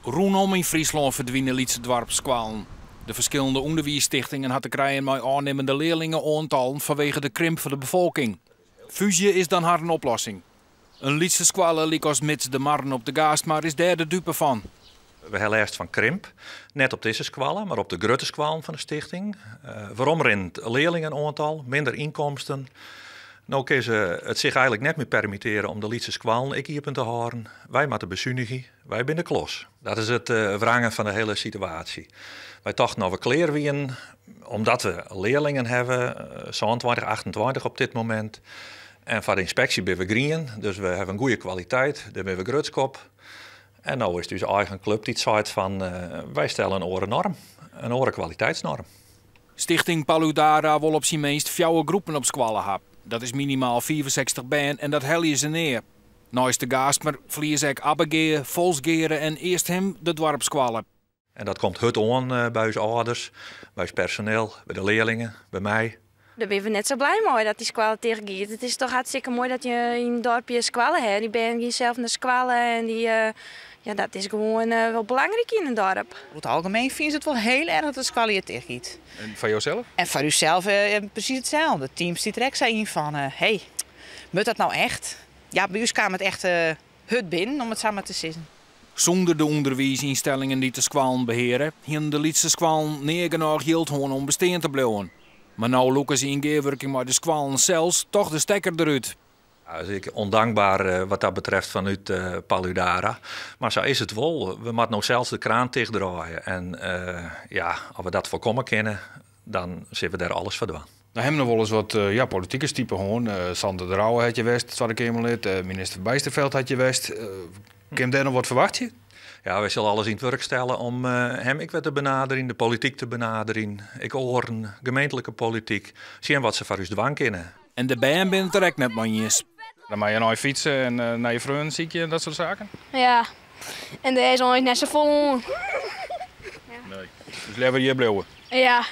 Rondom in Friesland verdwijnen Lietse dorpsskwalen. De verschillende onderwijsstichtingen hadden te krijgen met aannemende leerlingenaantallen vanwege de krimp van de bevolking. Fusie is dan haar een oplossing. Een Lietse squale liep als mits de marren op de gaast, maar is daar de dupe van. We hebben eerst van krimp, net op deze squallen, maar op de grote squallen van de stichting. Waarom er in het leerlingenaantal, minder inkomsten. Nou kunnen ze het zich eigenlijk net meer permitteren om de Lietse squallen ik hier te houden. Wij moeten bezuinigen, wij zijn de klos. Dat is het wrangen van de hele situatie. Wij dachten nou we kleren wien, omdat we leerlingen hebben, 27, 28 op dit moment. En voor de inspectie ben we green, dus we hebben een goede kwaliteit, daar ben we grutskop. En nu is het dus eigen club die zegt van wij stellen een oren norm, een oren kwaliteitsnorm. Stichting Paludara wil op zijn meest 4 groepen op squallen hebben. Dat is minimaal 64 baan en dat helje ze neer. Nou is de gaasmer vliegen ze ook abbegeer, volsgeren en eerst hem de dorpssquallen. En dat komt goed aan bij onze ouders, bij ons personeel, bij de leerlingen, bij mij. Daar ben we net zo blij mee dat die squallen tegengaat. Het is toch hartstikke mooi dat je in een dorpje squallen hebt. Die ben je zelf naar squallen en ja, dat is gewoon wel belangrijk in een dorp. Over het algemeen vinden ze het wel heel erg dat de squallen tegengaat. En van jouzelf? En voor uzelf precies hetzelfde. Teams die trek zijn in van, hey, moet dat nou echt? Ja, bij ons kwam het echt hut binnen, om het samen te zeggen. Zonder de onderwijsinstellingen die de squallen beheren, hebben de Lietse squallen niet genoeg geld om bestaan te blijven. Maar nu lukken ze in gewerking met de squallen zelfs toch de stekker eruit. Ja, dus ik ondankbaar wat dat betreft vanuit Paludara. Maar zo is het wel. We moeten nog zelfs de kraan dichtdraaien. En ja, als we dat voorkomen kunnen, dan zitten we daar alles voor doen. Nou hebben we wel eens wat politieke typen gewoon. Sander de Rauwe had je west, Tweede Kamerlid. Minister Bijsterveld had je west. Kun je daar nog wat verwachten? Ja, wij zullen alles in het werk stellen om hem ik te benaderen, de politiek te benaderen. Ik hoor een gemeentelijke politiek. Zien wat ze voor ons dwang kunnen. En de band bent direct net manjes. Dan mag je naar je fietsen en naar je vrienden, zie je dat soort zaken? Ja, en deze is net zo vol. Nee. Dus liever hier blijven. Ja.